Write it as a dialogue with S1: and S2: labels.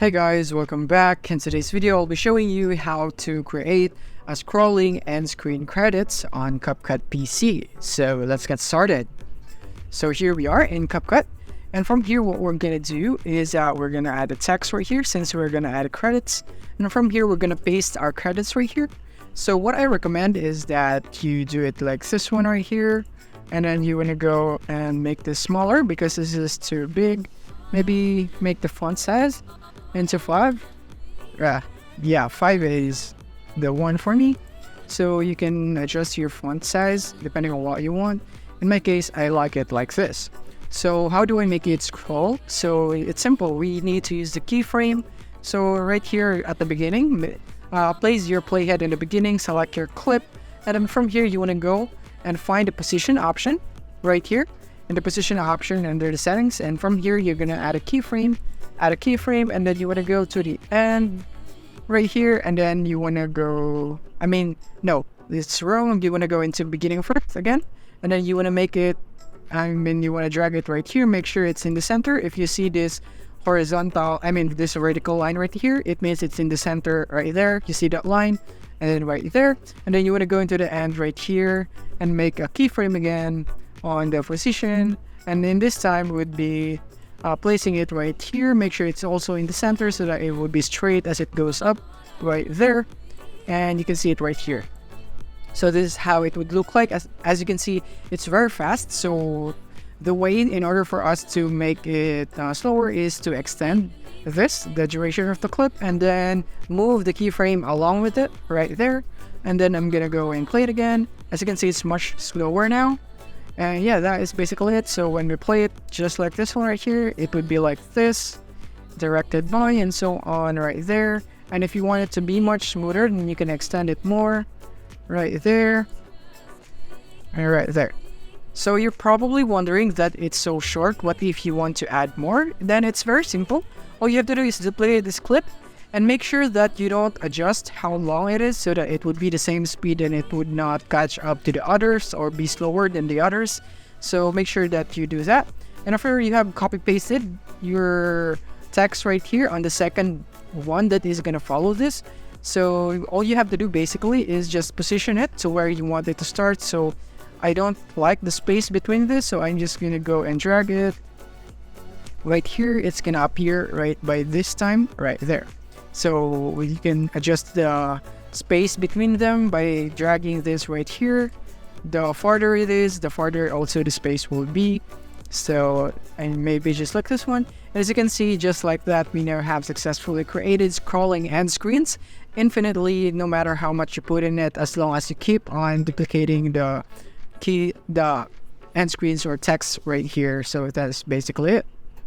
S1: Hey guys, welcome back. In today's video, I'll be showing you how to create a scrolling and screen credits on CapCut PC. So let's get started. So here we are in CapCut. And from here, what we're going to do is we're going to add a text right here since we're going to add credits. And from here, we're going to paste our credits right here. So what I recommend is that you do it like this one right here. And then you want to go and make this smaller because this is too big. Maybe make the font size into 5. Yeah, 5 is the one for me. So you can adjust your font size depending on what you want. In my case, I like it like this. So how do I make it scroll? So it's simple. We need to use the keyframe. So right here at the beginning, place your playhead in the beginning, select your clip, and then from here you want to go and find the position option right here in the position option under the settings, and from here you're going to add a keyframe, and then you want to go to the end right here, and then you want to go, no, it's wrong. You want to go into beginning first again, and then you want to make it, you want to drag it right here, make sure it's in the center. If you see this this vertical line right here, it means it's in the center right there. You see that line, and then right there, and then you want to go into the end right here and make a keyframe again on the position, and then this time would be placing it right here. Make sure it's also in the center so that it would be straight as it goes up right there, and you can see it right here. So this is how it would look like. As you can see, it's very fast. So the way in order for us to make it slower is to extend the duration of the clip, and then move the keyframe along with it right there, and then I'm gonna go and play it again. As you can see, it's much slower now. And yeah, that is basically it. So when we play it just like this one right here, it would be like this, directed by, and so on right there. And if you want it to be much smoother, then you can extend it more right there and right there. So you're probably wondering that it's so short. What if you want to add more? Then it's very simple. All you have to do is to play this clip and make sure that you don't adjust how long it is so that it would be the same speed and it would not catch up to the others or be slower than the others. So make sure that you do that. And after you have copy pasted your text right here on the second one that is going to follow this, so all you have to do basically is just position it to where you want it to start. So I don't like the space between this, so I'm just going to go and drag it right here. It's going to appear right by this time right there. So you can adjust the space between them by dragging this right here. The farther it is, the farther also the space will be. So, and maybe just like this one. And as you can see, just like that, we now have successfully created scrolling end screens infinitely, no matter how much you put in it, as long as you keep on duplicating the end screens or text right here. So that's basically it.